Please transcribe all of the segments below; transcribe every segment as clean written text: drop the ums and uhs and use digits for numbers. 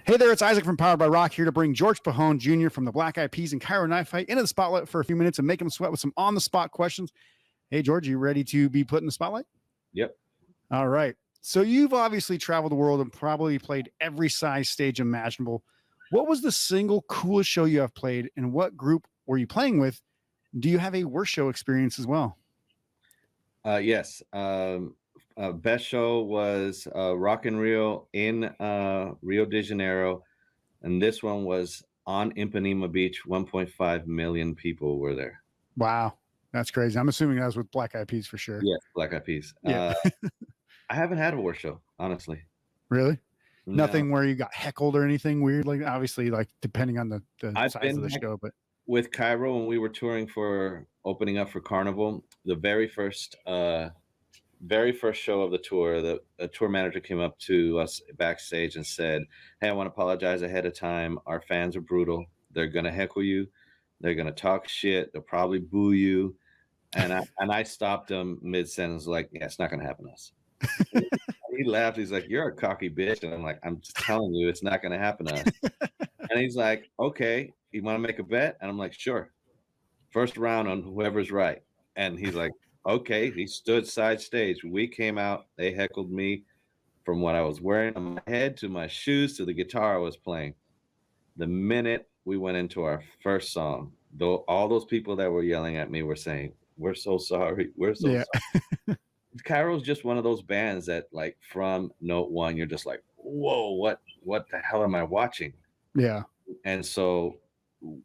Hey there, it's Isaac from Powered by Rock here to bring George Pajon Jr. from the Black Eyed Peas and Cairo Knife Fight into the spotlight for a few minutes and make him sweat with some on-the-spot questions. Hey, George, you ready to be put in the spotlight? Yep. All right. So you've obviously traveled the world and probably played every size stage imaginable. What was the single coolest show you have played, and what group were you playing with? Do you have a worst show experience as well? Yes. Best show was Rock in Rio in Rio de Janeiro. And this one was on Ipanema Beach. 1.5 million people were there. Wow. That's crazy. I'm assuming that was with Black Eyed Peas for sure. Yeah, Black Eyed Peas. Yeah. I haven't had a worst show, honestly. Really? No. Nothing where you got heckled or anything weird? Like, obviously, like depending on the size of the show, but with Cairo, when we were touring for opening up for Carnival, the very first show of the tour, the tour manager came up to us backstage and said, "Hey, I want to apologize ahead of time. Our fans are brutal. They're gonna heckle you. They're gonna talk shit. They'll probably boo you." And I stopped him mid sentence, like, "Yeah, it's not gonna happen to us." He laughed. He's like, "You're a cocky bitch," and I'm like, "I'm just telling you, it's not gonna happen to us." And he's like, "Okay, you want to make a bet?" And I'm like, "Sure. First round on whoever's right." And he's like, "Okay." He stood side stage. We came out. They heckled me from what I was wearing on my head to my shoes to the guitar I was playing. The minute we went into our first song, though, all those people that were yelling at me were saying, "We're so sorry. We're so sorry." Cairo's just one of those bands that, like, from note one, you're just like, "Whoa, what the hell am I watching?" Yeah. And so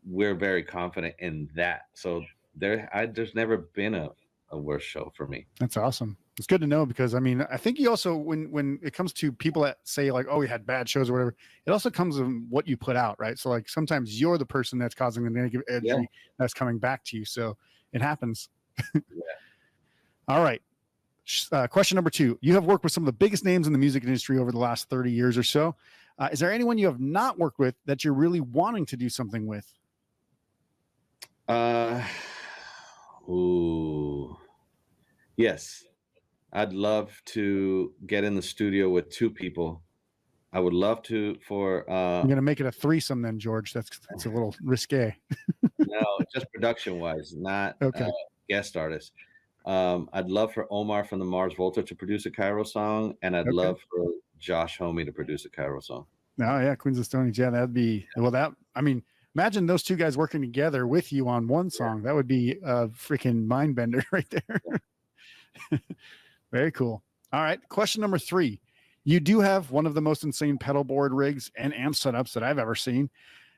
we're very confident in that. So there's never been a worse show for me. That's awesome. It's good to know, because I mean, I think you also, when it comes to people that say like, "Oh, we had bad shows" or whatever, it also comes in what you put out, right? So like sometimes you're the person that's causing the negative energy that's coming back to you. So it happens. Yeah. All right. Question number 2. You have worked with some of the biggest names in the music industry over the last 30 years or so. Is there anyone you have not worked with that you're really wanting to do something with? Yes. I'd love to get in the studio with 2 people. I would love to I'm going to make it a threesome then, George. That's a little risque. No, just production wise, not guest artists. I'd love for Omar from the Mars Volta to produce a Cairo song, and I'd love for Josh Homme to produce a Cairo song. Oh yeah, Queens of Stone Age. Yeah, that'd be I mean, imagine those 2 guys working together with you on one song. That would be a freaking mind bender right there. Yeah. Very cool. All right. Question number 3. You do have one of the most insane pedal board rigs and amp setups that I've ever seen.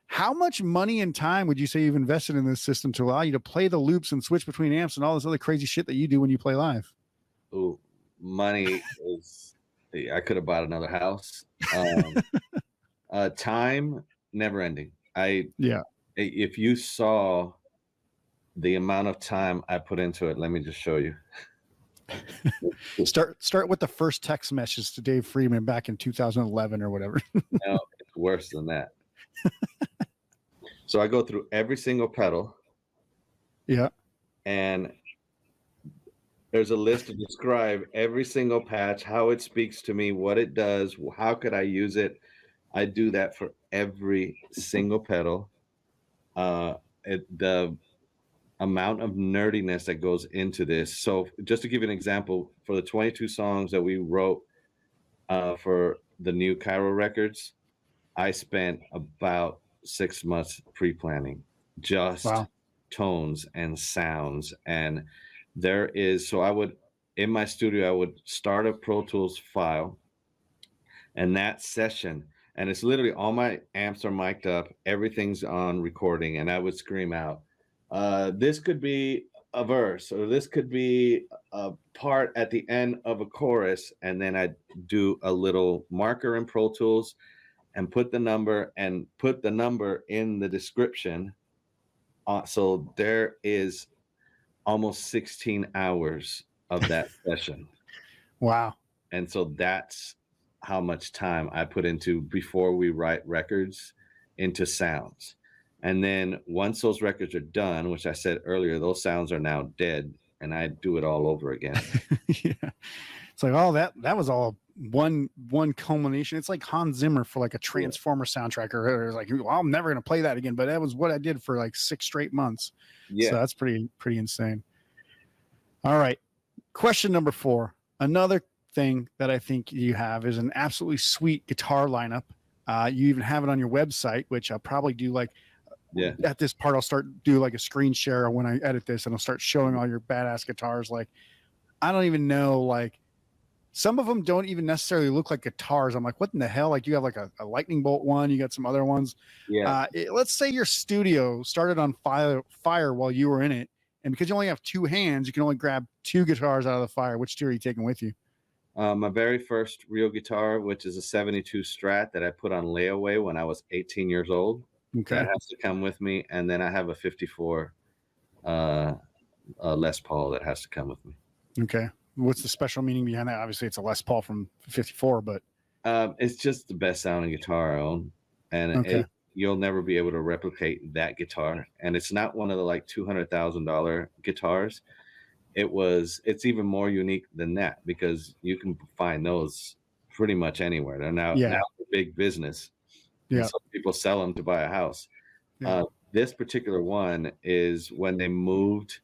How much money and time would you say you've invested in this system to allow you to play the loops and switch between amps and all this other crazy shit that you do when you play live? Oh, money is, I could have bought another house. Time, never ending. If you saw the amount of time I put into it, let me just show you. Start with the first text message to Dave Freeman back in 2011 or whatever. No, it's worse than that. So I go through every single pedal. Yeah. And there's a list to describe every single patch, how it speaks to me, what it does, how could I use it. I do that for every single pedal. The amount of nerdiness that goes into this. So just to give you an example, for the 22 songs that we wrote for the new Cairo records, I spent about 6 months pre-planning just tones and sounds. And in my studio, I would start a Pro Tools file, and that session, and it's literally all my amps are mic'd up, everything's on recording, and I would scream out, this could be a verse, or this could be a part at the end of a chorus, and then I'd do a little marker in Pro Tools and put the number in the description. So there is almost 16 hours of that session. Wow. And so that's how much time I put into, before we write records, into sounds. And then once those records are done, which I said earlier, those sounds are now dead, and I do it all over again. Yeah. It's like, oh, that was all one culmination. It's like Hans Zimmer for like a Transformer soundtrack, or like, well, I'm never gonna play that again. But that was what I did for like 6 straight months. Yeah. So that's pretty insane. All right. Question number 4. Another thing that I think you have is an absolutely sweet guitar lineup. You even have it on your website, which I'll probably do like at this part. I'll do like a screen share when I edit this, and I'll start showing all your badass guitars. Like, I don't even know, like, some of them don't even necessarily look like guitars. I'm like, what in the hell? Like, you have like a lightning bolt one, you got some other ones. Yeah. Let's say your studio started on fire while you were in it, and because you only have 2 hands, you can only grab 2 guitars out of the fire. Which 2 are you taking with you? My very first real guitar, which is a 72 Strat that I put on layaway when I was 18 years old. Okay. That has to come with me. And then I have a 54 Les Paul that has to come with me. Okay. What's the special meaning behind that? Obviously, it's a Les Paul from 54, but it's just the best sounding guitar I own. And you'll never be able to replicate that guitar. And it's not one of the like $200,000 guitars. It's even more unique than that, because you can find those pretty much anywhere. They're now a big business. Yeah. So people sell them to buy a house. Yeah. This particular one is when they moved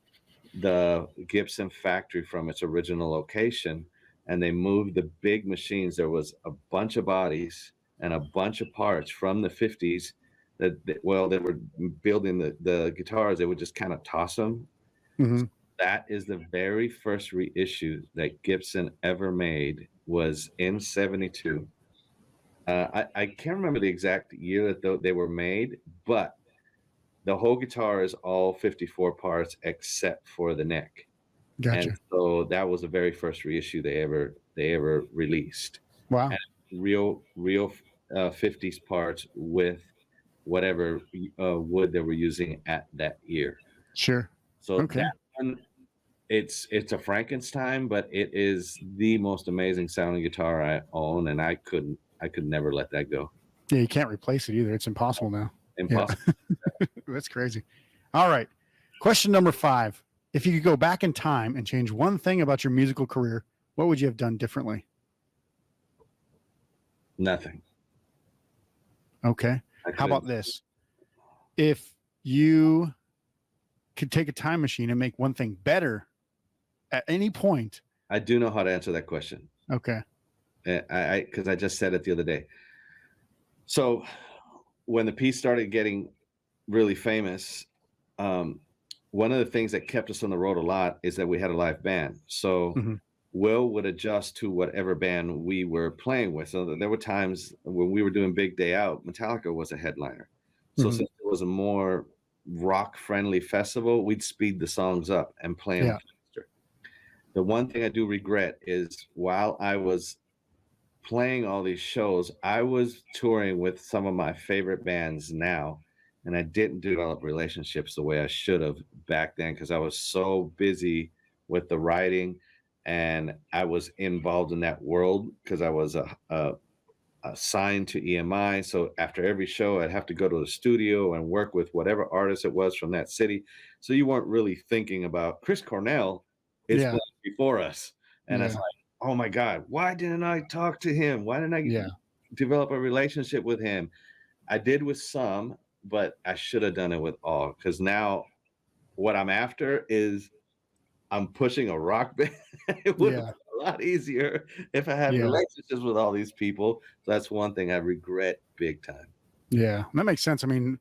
the Gibson factory from its original location, and they moved the big machines. There was a bunch of bodies and a bunch of parts from the 50s that they were building the guitars. They would just kind of toss them. Mm-hmm. That is the very first reissue that Gibson ever made, was in 72. I can't remember the exact year that they were made, but the whole guitar is all 54 parts except for the neck. Gotcha. And so that was the very first reissue they ever released. Wow. And real 50s parts with whatever wood they were using at that year. Sure. So that one, it's a Frankenstein, but it is the most amazing sounding guitar I own, and I could never let that go. Yeah, you can't replace it either. It's impossible now. Impossible. Yeah. That's crazy. All right. Question number 5. If you could go back in time and change one thing about your musical career, what would you have done differently? Nothing. Okay. How about this? If you could take a time machine and make one thing better at any point. I do know how to answer that question. Okay. Because I just said it the other day. So when the piece started getting really famous, one of the things that kept us on the road a lot is that we had a live band. So Will would adjust to whatever band we were playing with. So there were times when we were doing Big Day Out, Metallica was a headliner. So since it was a more rock-friendly festival, we'd speed the songs up and play them faster. The one thing I do regret is while I was playing all these shows, I was touring with some of my favorite bands now, and I didn't develop relationships the way I should have back then, because I was so busy with the writing, and I was involved in that world because I was signed to EMI. So after every show, I'd have to go to the studio and work with whatever artist it was from that city. So you weren't really thinking about Chris Cornell is playing before us. And it's like, oh my God, why didn't I talk to him? Why didn't I develop a relationship with him? I did with some, but I should have done it with all, because now what I'm after is I'm pushing a rock band. It would have been a lot easier if I had relationships with all these people. So that's one thing I regret big time. Yeah, that makes sense. I mean,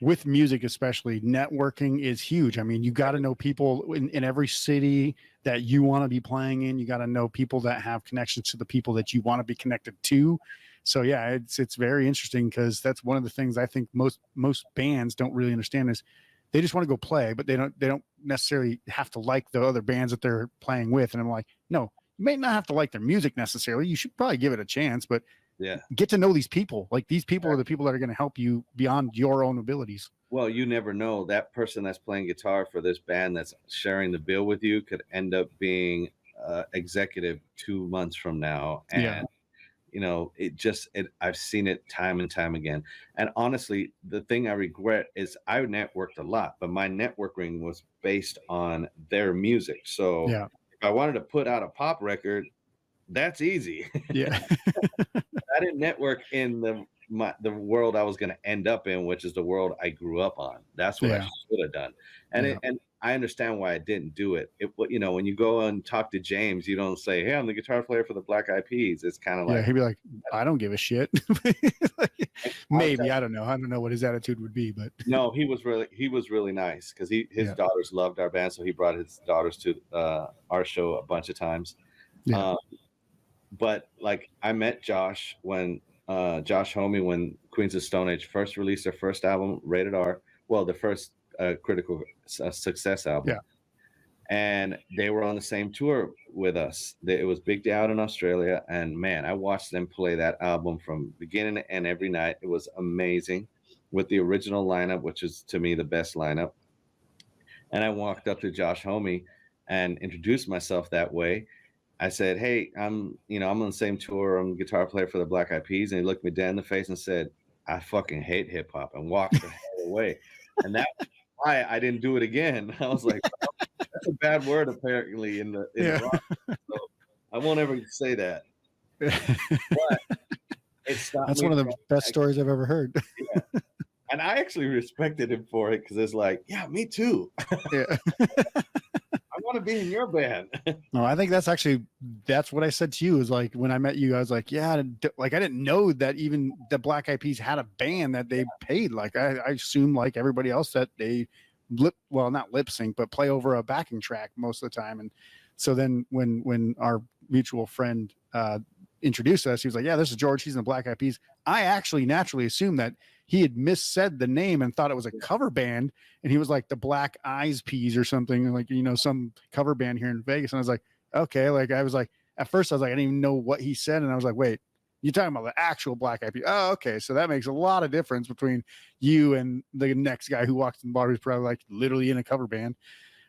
with music especially, networking is huge. I mean, you got to know people in every city that you want to be playing in. You got to know people that have connections to the people that you want to be connected to. So yeah, it's very interesting, because that's one of the things I think most bands don't really understand is they just want to go play, but they don't necessarily have to like the other bands that they're playing with. And I'm like, no, you may not have to like their music necessarily. You should probably give it a chance, but get to know these people. Like, these people are the people that are going to help you beyond your own abilities. Well, you never know. That person that's playing guitar for this band that's sharing the bill with you could end up being executive 2 months from now. And you know, I've seen it time and time again. And honestly, the thing I regret is I networked a lot, but my networking was based on their music. So if I wanted to put out a pop record, That's easy. Yeah. I didn't network in the world I was going to end up in, which is the world I grew up on. That's what I Yeah. should have done. And Yeah. and I understand why I didn't do it. When you go and talk to James, you don't say, "Hey, I'm the guitar player for the Black Eyed Peas." It's kind of Yeah. like, He'd be like, I don't give a shit. Like, I'll tell maybe. I don't know. I don't know what his attitude would be, but no, he was really nice because his yeah. daughters loved our band, so he brought his daughters to our show a bunch of times. Yeah. Um, but like I met Josh when Josh Homme when Queens of Stone Age first released their first album, Rated R. Well, the first critical success album. Yeah. And they were on the same tour with us. It was Big Day out in Australia, and man, I watched them play that album from beginning to end every night. It was amazing with the original lineup, which is to me the best lineup. And I walked up to Josh Homme and introduced myself that way. I said, "Hey, I'm on the same tour. I'm a guitar player for the Black Eyed Peas." And he looked me dead in the face and said, "I fucking hate hip hop," and walked the hell away. And that's why I didn't do it again. I was like, well, that's a bad word apparently in the rock. So I won't ever say that. But it stopped That's me one of the from best stories I've ever heard. yeah. And I actually respected him for it because it's like, yeah, me too. Yeah. I want to be in your band. No, I think that's what I said to you is like when I met you, I was like, yeah, like I didn't know that even the Black Eyed Peas had a band that they paid. Like I assumed like everybody else that they not lip sync, but play over a backing track most of the time. And so then when our mutual friend introduced us, he was like, yeah, this is George. He's in the Black Eyed Peas. I actually naturally assumed that he had missaid the name and thought it was a cover band. And he was like the Black Eyes Peas or something, like, some cover band here in Vegas. And I was like, okay. Like I was like, at first I was like, I didn't even know what he said. And I was like, wait, you're talking about the actual Black Eyed Peas. Oh, okay. So that makes a lot of difference between you and the next guy who walks in the bar who's probably like literally in a cover band.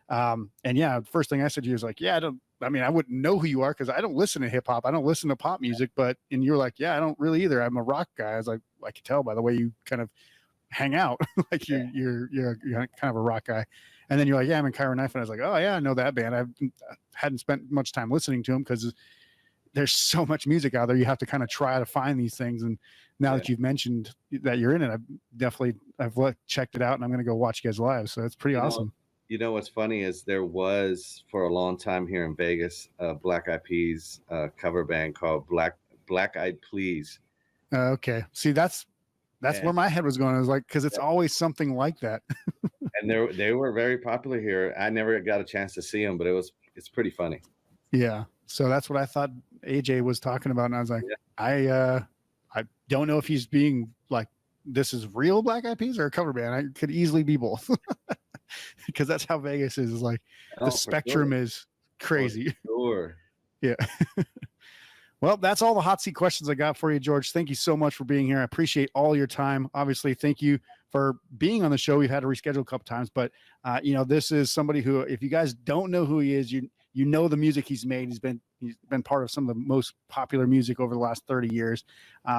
And yeah, the first thing I said to you was like, yeah, I wouldn't know who you are because I don't listen to hip hop. I don't listen to pop music, and you're like, yeah, I don't really either. I'm a rock guy. I was like, I could tell by the way you kind of hang out, like you're kind of a rock guy. And then you're like, yeah, I'm in Cairo Knife. And I was like, oh yeah, I know that band. I hadn't spent much time listening to them because there's so much music out there. You have to kind of try to find these things. And now that you've mentioned that you're in it, I've checked it out and I'm going to go watch you guys live. So it's pretty awesome. What's funny is there was for a long time here in Vegas, a Black Eyed Peas cover band called Black Eyed Please. Okay. See, that's where my head was going. I was like, because it's always something like that. And they were very popular here. I never got a chance to see them, but it's pretty funny. Yeah. So that's what I thought AJ was talking about. And I was like, I don't know if he's being like, this is real Black Eyed Peas or a cover band. I could easily be both. Because that's how Vegas is like the spectrum is crazy. For sure. Yeah. Well, that's all the hot seat questions I got for you, George. Thank you so much for being here. I appreciate all your time. Obviously, thank you for being on the show. We've had to reschedule a couple times, but this is somebody who, if you guys don't know who he is, you know the music he's made. He's been part of some of the most popular music over the last 30 years.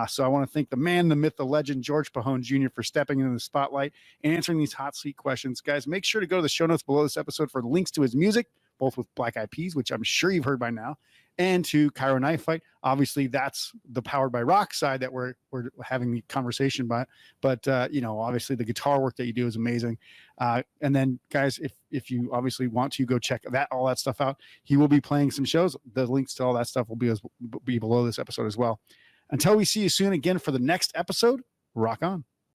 So I want to thank the man, the myth, the legend, George Pajon Jr. for stepping into the spotlight and answering these hot seat questions. Guys, make sure to go to the show notes below this episode for links to his music, both with Black Eyed Peas, which I'm sure you've heard by now, and to Cairo Knife Fight. Obviously, that's the Powered by Rock side that we're having the conversation about. But obviously the guitar work that you do is amazing. And then, guys, if you obviously want to go check all that stuff out, he will be playing some shows. The links to all that stuff will be below this episode as well. Until we see you soon again for the next episode, rock on.